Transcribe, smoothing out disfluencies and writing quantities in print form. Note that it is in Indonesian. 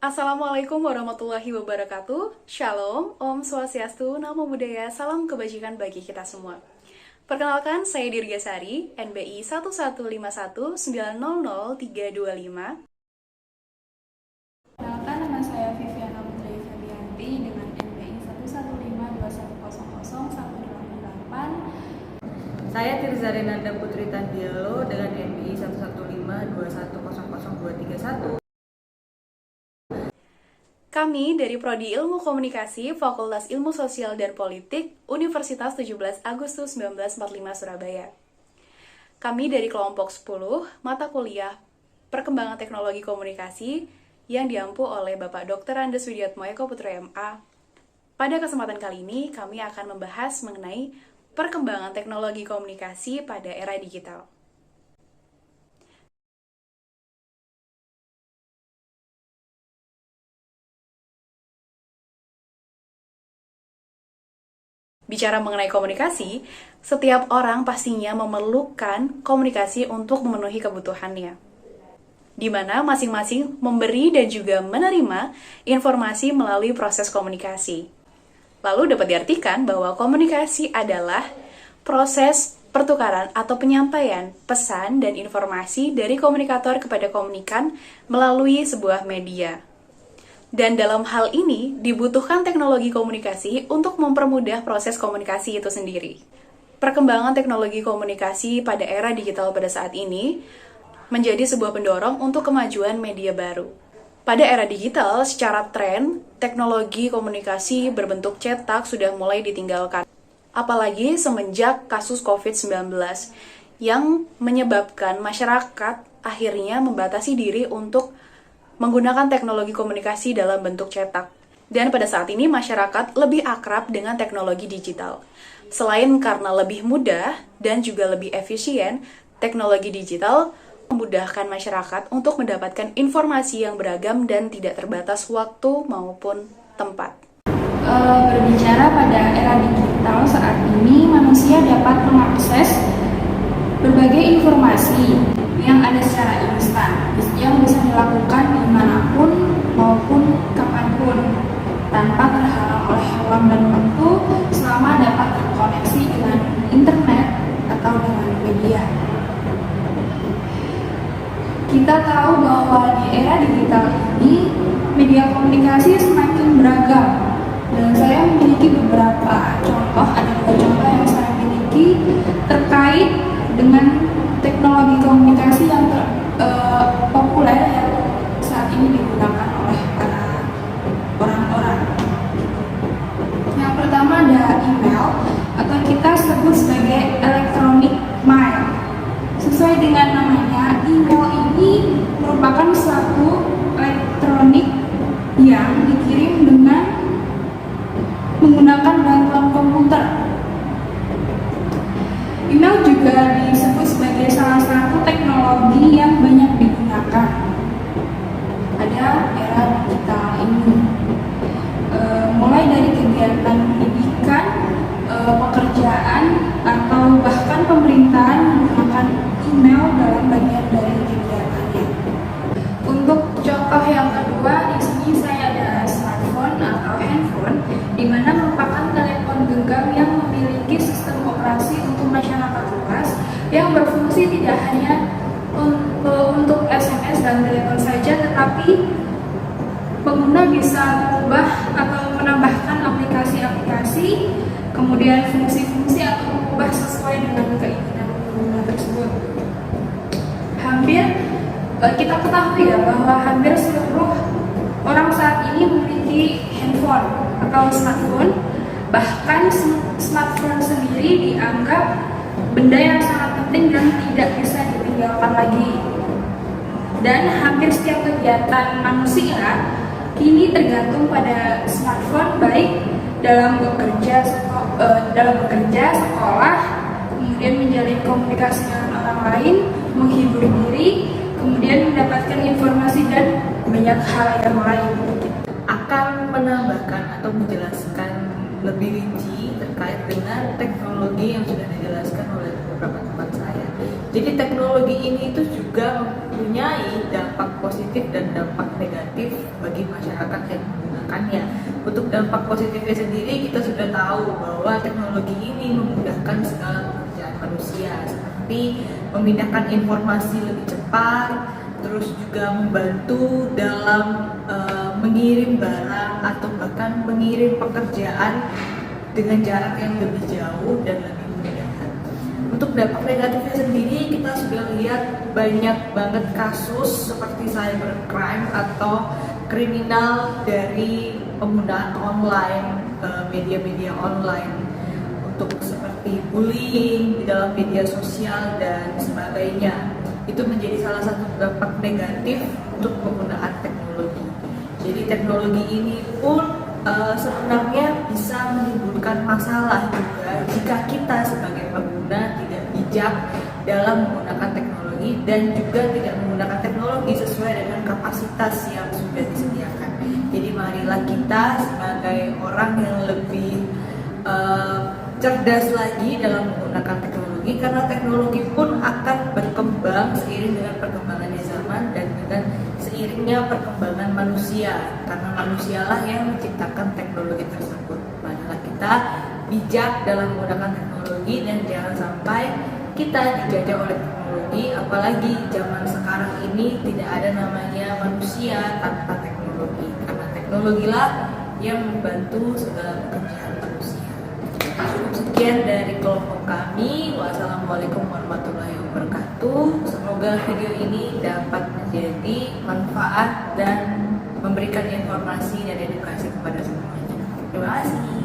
Assalamualaikum warahmatullahi wabarakatuh. Shalom, Om Swastiastu, Namo Buddhaya, salam kebajikan bagi kita semua. Perkenalkan, saya Dirgasari, NBI 1151900325. Perkenalkan, nama saya Viviana Putri Febianti dengan NBI 11521000188. Saya Tirza Renanda Putri Tandialo dengan NBI 11521000231. Kami dari Prodi Ilmu Komunikasi, Fakultas Ilmu Sosial dan Politik, Universitas 17 Agustus 1945 Surabaya. Kami dari kelompok 10, mata kuliah Perkembangan Teknologi Komunikasi yang diampu oleh Bapak Dr. Andes Widiatmo Eko Putra MA. Pada kesempatan kali ini, kami akan membahas mengenai perkembangan teknologi komunikasi pada era digital. Bicara mengenai komunikasi, setiap orang pastinya memerlukan komunikasi untuk memenuhi kebutuhannya, di mana masing-masing memberi dan juga menerima informasi melalui proses komunikasi. Lalu dapat diartikan bahwa komunikasi adalah proses pertukaran atau penyampaian pesan dan informasi dari komunikator kepada komunikan melalui sebuah media. Dan dalam hal ini, dibutuhkan teknologi komunikasi untuk mempermudah proses komunikasi itu sendiri. Perkembangan teknologi komunikasi pada era digital pada saat ini menjadi sebuah pendorong untuk kemajuan media baru. Pada era digital, secara tren, teknologi komunikasi berbentuk cetak sudah mulai ditinggalkan. Apalagi semenjak kasus COVID-19 yang menyebabkan masyarakat akhirnya membatasi diri untuk menggunakan teknologi komunikasi dalam bentuk cetak. Dan pada saat ini masyarakat lebih akrab dengan teknologi digital. Selain karena lebih mudah dan juga lebih efisien, teknologi digital memudahkan masyarakat untuk mendapatkan informasi yang beragam dan tidak terbatas waktu maupun tempat. Berbicara pada era digital saat ini, manusia dapat mengakses berbagai informasi yang ada secara instan, yang bisa dilakukan dimanapun maupun kapanpun, tanpa terhalang oleh ruang dan waktu, selama dapat terkoneksi dengan internet atau dengan media. Kita tahu bahwa di era digital ini, media komunikasi semakin beragam, dan saya memiliki beberapa contoh, ada 2 contoh yang saya miliki terkait dengan teknologi komunikasi yang populer yang saat ini digunakan oleh para orang-orang. Yang pertama ada email, atau kita sebut sebagai electronic mail. Sesuai dengan namanya, email ini merupakan suatu elektronik yang dikirim dengan menggunakan bantuan komputer. Email juga disebut sebagai salah satu teknologi yang banyak digunakan pada era digital ini. Mulai dari kegiatan pendidikan, pekerjaan, atau bahkan pemerintahan menggunakan email dalam bagian dari kegiatannya. Untuk contoh yang kedua, di sini saya ada smartphone atau handphone, di mana merupakan telepon genggam yang memiliki sistem operasi untuk masyarakat luas yang berfungsi tidak hanya untuk SMS dan telepon saja, tetapi pengguna bisa mengubah atau menambahkan aplikasi-aplikasi, kemudian fungsi-fungsi atau mengubah sesuai dengan keinginan pengguna tersebut. Kita ketahui ya bahwa hampir seluruh orang saat ini memiliki handphone atau smartphone. Bahkan smartphone sendiri dianggap benda yang sangat penting dan tidak bisa ditinggalkan lagi. Dan hampir setiap kegiatan manusia kini tergantung pada smartphone, baik dalam bekerja, sekolah, kemudian menjalin komunikasi dengan orang lain, menghibur diri, kemudian mendapatkan informasi dan banyak hal yang lain. Akan menambahkan atau menjelaskan lebih rinci terkait dengan teknologi yang sudah dijelaskan oleh beberapa teman saya. Jadi teknologi ini itu juga mempunyai dampak positif dan dampak negatif bagi masyarakat yang menggunakannya. Untuk dampak positifnya sendiri, kita sudah tahu bahwa teknologi ini memudahkan segala pekerjaan manusia, seperti memindahkan informasi lebih cepat, terus juga membantu dalam mengirim barang atau bahkan mengirim pekerjaan dengan jarak yang lebih jauh dan lebih mudah. Untuk dampak negatifnya sendiri, kita sudah lihat banyak banget kasus seperti cybercrime atau kriminal dari penggunaan online, media-media online, untuk seperti bullying di dalam media sosial dan sebagainya. Itu menjadi salah satu dampak negatif untuk penggunaan teknologi. Jadi teknologi ini pun sebenarnya bisa menimbulkan masalah juga jika kita sebagai pengguna tidak bijak dalam menggunakan teknologi dan juga tidak menggunakan teknologi sesuai dengan kapasitas yang sudah disediakan. Jadi marilah kita sebagai orang yang lebih cerdas lagi dalam menggunakan teknologi, karena teknologi pun akan berkembang seiring dengan perkembangannya zaman dan dengan seiringnya perkembangan manusia, karena manusialah yang menciptakan teknologi tersebut. Marilah kita bijak dalam menggunakan teknologi dan jangan sampai kita dijajah oleh teknologi, apalagi zaman sekarang ini tidak ada namanya manusia tanpa teknologi, karena teknologilah yang membantu segala pekerjaan manusia. Sekian dari kelompok kami. Wassalamualaikum warahmatullahi wabarakatuh. Semoga video ini dapat menjadi manfaat dan memberikan informasi dan edukasi kepada semuanya. Terima kasih.